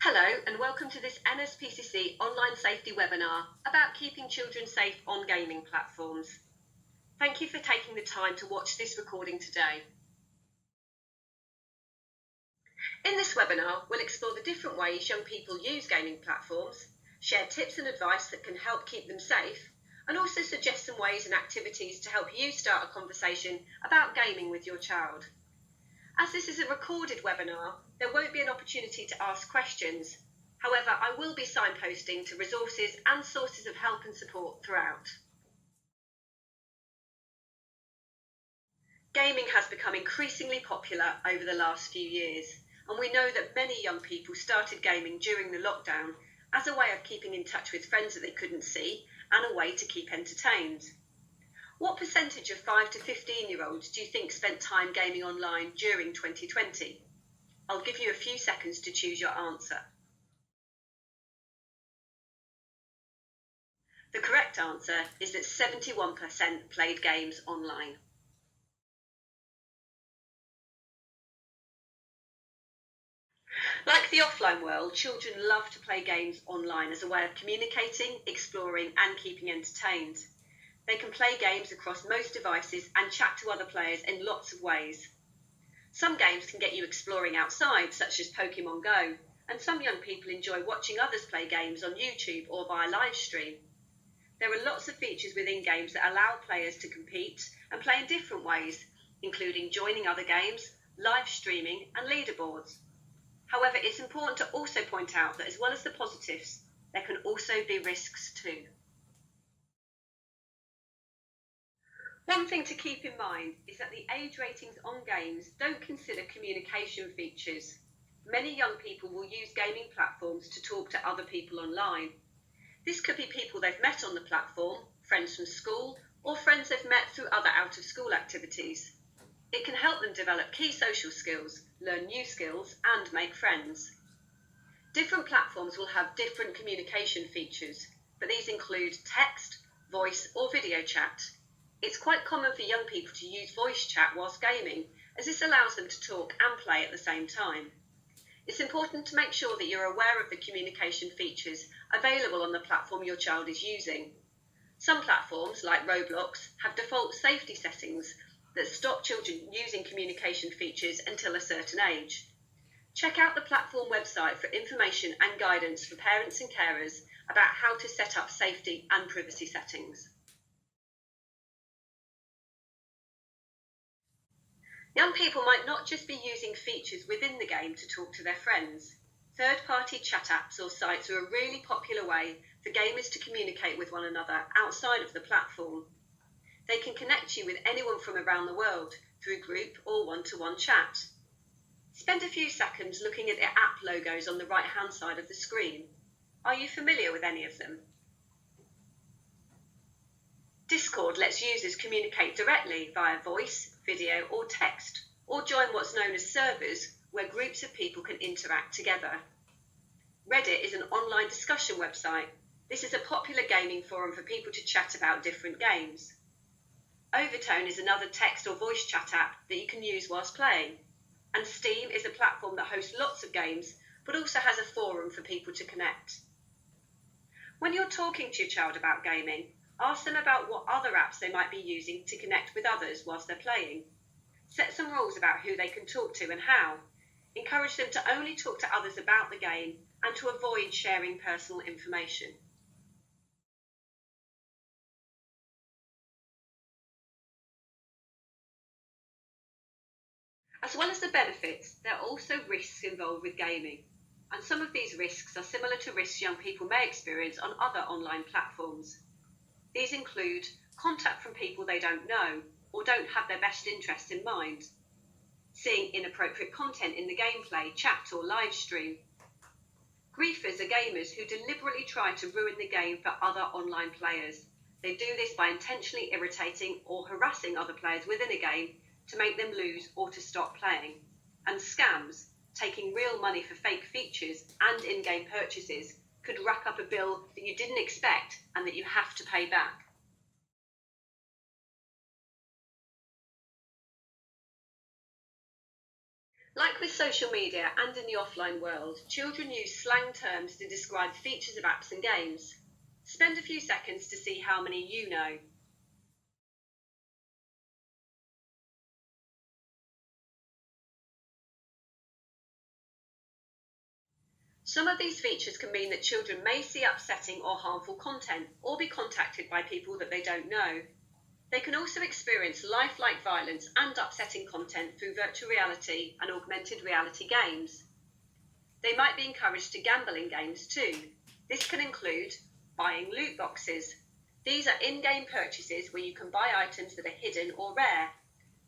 Hello and welcome to this NSPCC online safety webinar about keeping children safe on gaming platforms. Thank you for taking the time to watch this recording today. In this webinar, we'll explore the different ways young people use gaming platforms, share tips and advice that can help keep them safe, and also suggest some ways and activities to help you start a conversation about gaming with your child. As this is a recorded webinar, there won't be an opportunity to ask questions. However, I will be signposting to resources and sources of help and support throughout. Gaming has become increasingly popular over the last few years, and we know that many young people started gaming during the lockdown as a way of keeping in touch with friends that they couldn't see and a way to keep entertained. What percentage of 5 to 15-year-olds do you think spent time gaming online during 2020? I'll give you a few seconds to choose your answer. The correct answer is that 71% played games online. Like the offline world, children love to play games online as a way of communicating, exploring, and keeping entertained. They can play games across most devices and chat to other players in lots of ways. Some games can get you exploring outside, such as Pokemon Go, and some young people enjoy watching others play games on YouTube or via live stream. There are lots of features within games that allow players to compete and play in different ways, including joining other games, live streaming, and leaderboards. However, it's important to also point out that as well as the positives, there can also be risks too. One thing to keep in mind is that the age ratings on games don't consider communication features. Many young people will use gaming platforms to talk to other people online. This could be people they've met on the platform, friends from school, or friends they've met through other out-of-school activities. It can help them develop key social skills, learn new skills, and make friends. Different platforms will have different communication features, but these include text, voice, or video chat. It's quite common for young people to use voice chat whilst gaming, as this allows them to talk and play at the same time. It's important to make sure that you're aware of the communication features available on the platform your child is using. Some platforms, like Roblox, have default safety settings that stop children using communication features until a certain age. Check out the platform website for information and guidance for parents and carers about how to set up safety and privacy settings. Young people might not just be using features within the game to talk to their friends. Third-party chat apps or sites are a really popular way for gamers to communicate with one another outside of the platform. They can connect you with anyone from around the world through group or one-to-one chat. Spend a few seconds looking at the app logos on the right-hand side of the screen. Are you familiar with any of them? Discord lets users communicate directly via voice, video, or text, or join what's known as servers, where groups of people can interact together. Reddit is an online discussion website. This is a popular gaming forum for people to chat about different games. Overtone is another text or voice chat app that you can use whilst playing. And Steam is a platform that hosts lots of games, but also has a forum for people to connect. When you're talking to your child about gaming, ask them about what other apps they might be using to connect with others whilst they're playing. Set some rules about who they can talk to and how. Encourage them to only talk to others about the game and to avoid sharing personal information. As well as the benefits, there are also risks involved with gaming, and some of these risks are similar to risks young people may experience on other online platforms. These include contact from people they don't know or don't have their best interests in mind, seeing inappropriate content in the gameplay, chat or live stream. Griefers are gamers who deliberately try to ruin the game for other online players. They do this by intentionally irritating or harassing other players within a game to make them lose or to stop playing. And scams, taking real money for fake features and in-game purchases, could rack up a bill that you didn't expect and that you have to pay back. Like with social media and in the offline world, children use slang terms to describe features of apps and games. Spend a few seconds to see how many you know. Some of these features can mean that children may see upsetting or harmful content or be contacted by people that they don't know. They can also experience lifelike violence and upsetting content through virtual reality and augmented reality games. They might be encouraged to gamble in games too. This can include buying loot boxes. These are in-game purchases where you can buy items that are hidden or rare.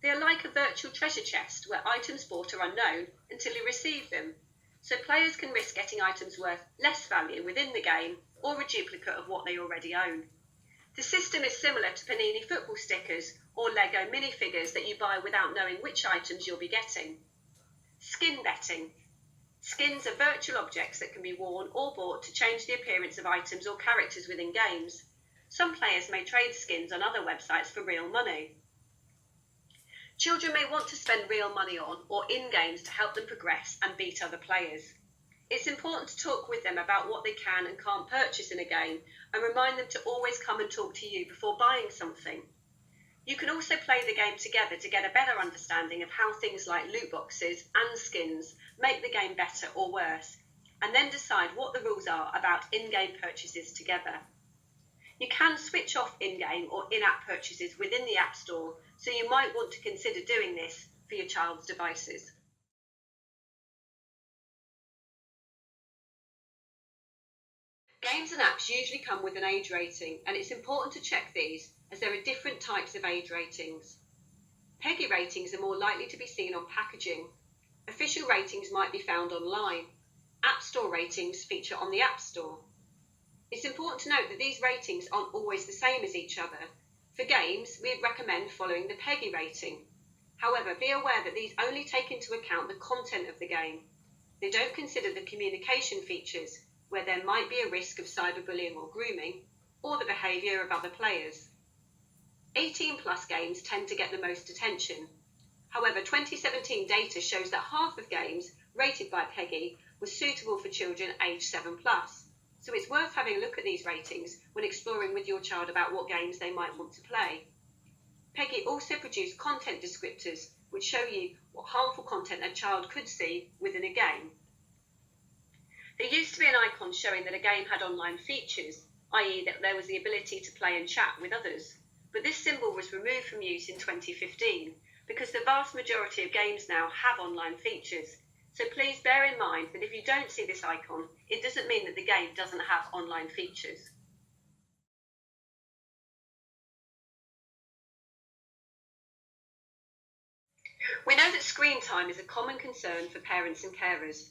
They are like a virtual treasure chest where items bought are unknown until you receive them. So players can risk getting items worth less value within the game or a duplicate of what they already own. The system is similar to Panini football stickers or Lego minifigures that you buy without knowing which items you'll be getting. Skin betting. Skins are virtual objects that can be worn or bought to change the appearance of items or characters within games. Some players may trade skins on other websites for real money. Children may want to spend real money on or in games to help them progress and beat other players. It's important to talk with them about what they can and can't purchase in a game and remind them to always come and talk to you before buying something. You can also play the game together to get a better understanding of how things like loot boxes and skins make the game better or worse, and then decide what the rules are about in-game purchases together. You can switch off in-game or in-app purchases within the App Store, so you might want to consider doing this for your child's devices. Games and apps usually come with an age rating, and it's important to check these as there are different types of age ratings. PEGI ratings are more likely to be seen on packaging. Official ratings might be found online. App Store ratings feature on the App Store. It's important to note that these ratings aren't always the same as each other. For games, we'd recommend following the PEGI rating. However, be aware that these only take into account the content of the game. They don't consider the communication features, where there might be a risk of cyberbullying or grooming, or the behaviour of other players. 18+ games tend to get the most attention. However, 2017 data shows that half of games rated by PEGI were suitable for children aged 7+. So it's worth having a look at these ratings when exploring with your child about what games they might want to play. PEGI also produced content descriptors which show you what harmful content a child could see within a game. There used to be an icon showing that a game had online features, i.e. that there was the ability to play and chat with others. But this symbol was removed from use in 2015 because the vast majority of games now have online features. So please bear in mind that if you don't see this icon, it doesn't mean that the game doesn't have online features. We know that screen time is a common concern for parents and carers.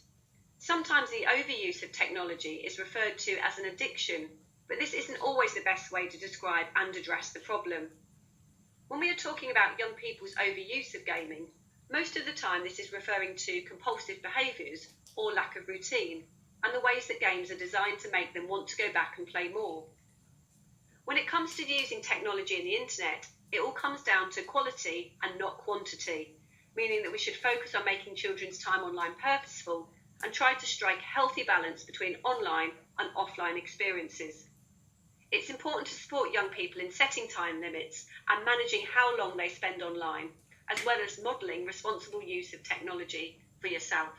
Sometimes the overuse of technology is referred to as an addiction, but this isn't always the best way to describe and address the problem. When we are talking about young people's overuse of gaming, most of the time this is referring to compulsive behaviours or lack of routine, and the ways that games are designed to make them want to go back and play more. When it comes to using technology and the internet, it all comes down to quality and not quantity, meaning that we should focus on making children's time online purposeful and try to strike a healthy balance between online and offline experiences. It's important to support young people in setting time limits and managing how long they spend online, as well as modelling responsible use of technology for yourself.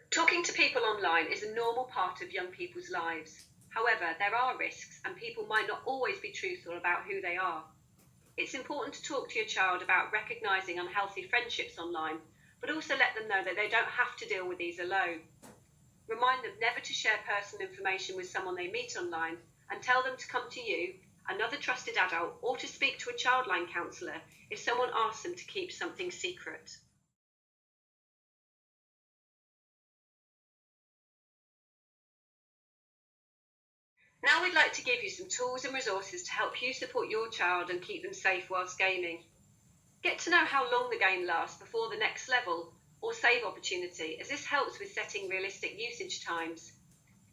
Talking to people online is a normal part of young people's lives. However, there are risks and people might not always be truthful about who they are. It's important to talk to your child about recognising unhealthy friendships online, but also let them know that they don't have to deal with these alone. Remind them never to share personal information with someone they meet online, and tell them to come to you, another trusted adult, or to speak to a childline counsellor if someone asks them to keep something secret. Now we'd like to give you some tools and resources to help you support your child and keep them safe whilst gaming. Get to know how long the game lasts before the next level or save opportunity, as this helps with setting realistic usage times.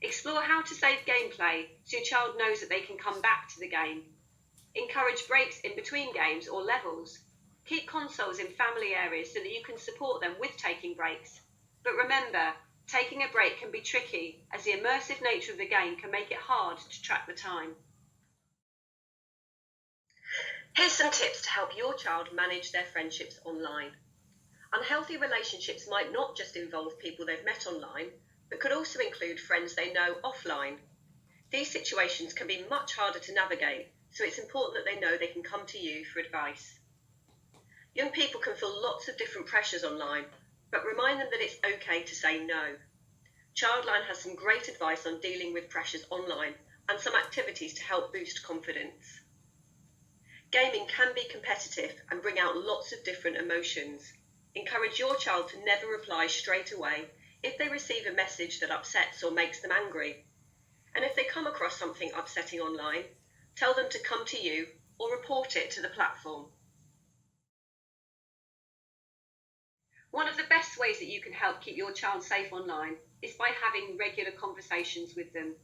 Explore how to save gameplay so your child knows that they can come back to the game. Encourage breaks in between games or levels. Keep consoles in family areas so that you can support them with taking breaks. But remember, taking a break can be tricky, as the immersive nature of the game can make it hard to track the time. Here's some tips to help your child manage their friendships online. Unhealthy relationships might not just involve people they've met online, but could also include friends they know offline. These situations can be much harder to navigate, so it's important that they know they can come to you for advice. Young people can feel lots of different pressures online, but remind them that it's okay to say no. Childline has some great advice on dealing with pressures online and some activities to help boost confidence. Gaming can be competitive and bring out lots of different emotions. Encourage your child to never reply straight away if they receive a message that upsets or makes them angry. And if they come across something upsetting online, tell them to come to you or report it to the platform. One of the best ways that you can help keep your child safe online is by having regular conversations with them.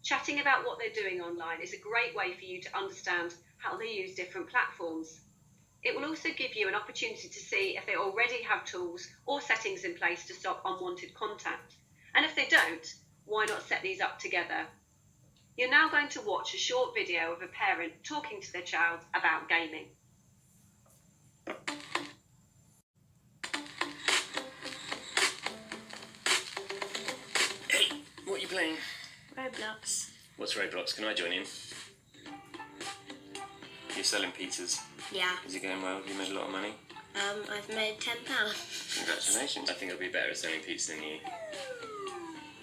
Chatting about what they're doing online is a great way for you to understand how they use different platforms. It will also give you an opportunity to see if they already have tools or settings in place to stop unwanted contact. And if they don't, why not set these up together? You're now going to watch a short video of a parent talking to their child about gaming. Hey, what are you playing? Roblox. What's Roblox? Can I join in? You're selling pizzas. Yeah. Is it going well? Have you made a lot of money? I've made £10. Congratulations. I think I'll be better at selling pizza than you.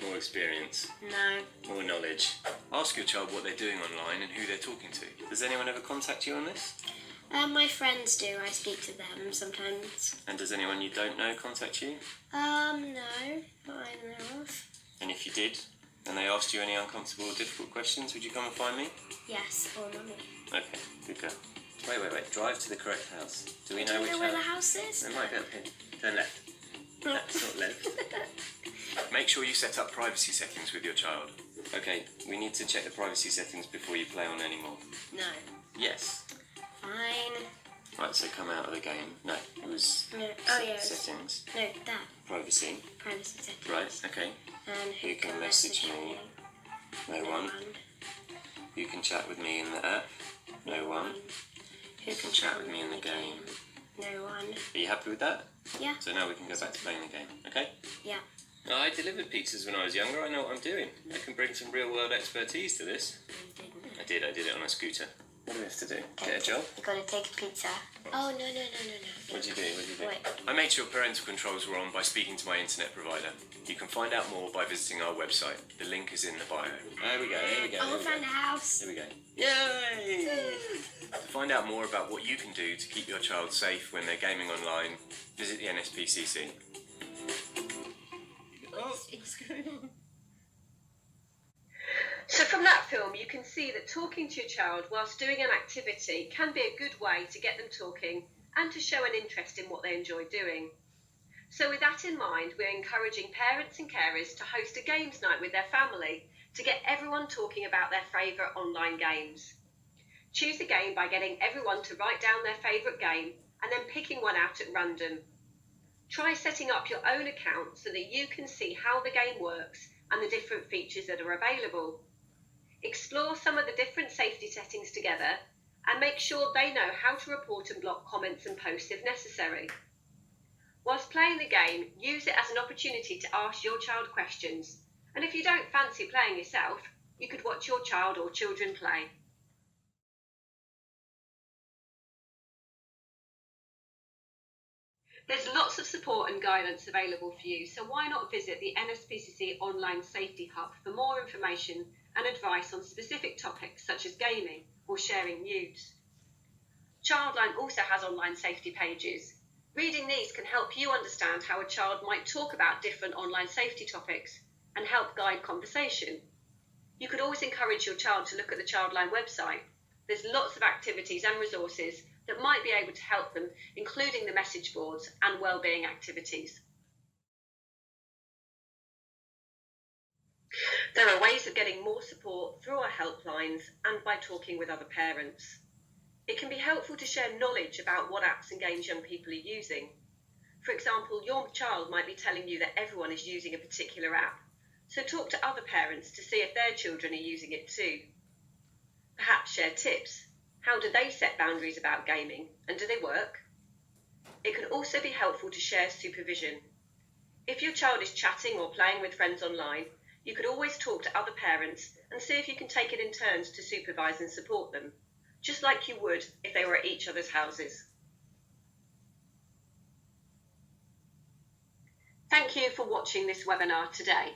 More experience. No. More knowledge. Ask your child what they're doing online and who they're talking to. Does anyone ever contact you on this? My friends do. I speak to them sometimes. And does anyone you don't know contact you? No. Not I know of. And if you did, and they asked you any uncomfortable or difficult questions, would you come and find me? Yes, or Mummy. Okay, good girl. Wait. Drive to the correct house. Do we know which where the house is? It might be up here. Turn left. That's not left. Make sure you set up privacy settings with your child. Okay, we need to check the privacy settings before you play on any more. No. Yes. Fine. Right, so come out of the game. No, it was No. Oh, yes. settings. No, that. Privacy. Privacy settings. Right, okay. And who You can message me. No one. You can chat with me in the app. No one. Who can chat with me in the game. No one. Are you happy with that? Yeah. So now we can go back to playing the game, okay? Yeah. I delivered pizzas when I was younger. I know what I'm doing. I can bring some real-world expertise to this. I did it on a scooter. What do we have to do? Get a job? You gotta take a pizza. Oh, no. What'd you do? Wait. I made sure parental controls were on by speaking to my internet provider. You can find out more by visiting our website. The link is in the bio. There we go. Oh, we found a house. Here we go. Yay! To find out more about what you can do to keep your child safe when they're gaming online, visit the NSPCC. What's going on? So from that film, you can see that talking to your child whilst doing an activity can be a good way to get them talking and to show an interest in what they enjoy doing. So with that in mind, we're encouraging parents and carers to host a games night with their family to get everyone talking about their favourite online games. Choose a game by getting everyone to write down their favourite game and then picking one out at random. Try setting up your own account so that you can see how the game works and the different features that are available. Explore some of the different safety settings together and make sure they know how to report and block comments and posts if necessary. Whilst playing the game, use it as an opportunity to ask your child questions. And if you don't fancy playing yourself, you could watch your child or children play. There's lots of support and guidance available for you, so why not visit the NSPCC Online Safety Hub for more information and advice on specific topics such as gaming or sharing news. Childline also has online safety pages. Reading these can help you understand how a child might talk about different online safety topics and help guide conversation. You could always encourage your child to look at the Childline website. There's lots of activities and resources that might be able to help them, including the message boards and wellbeing activities. There are ways of getting more support through our helplines and by talking with other parents. It can be helpful to share knowledge about what apps and games young people are using. For example, your child might be telling you that everyone is using a particular app, so talk to other parents to see if their children are using it too. Perhaps share tips. How do they set boundaries about gaming, and do they work? It can also be helpful to share supervision. If your child is chatting or playing with friends online, you could always talk to other parents and see if you can take it in turns to supervise and support them, just like you would if they were at each other's houses. Thank you for watching this webinar today.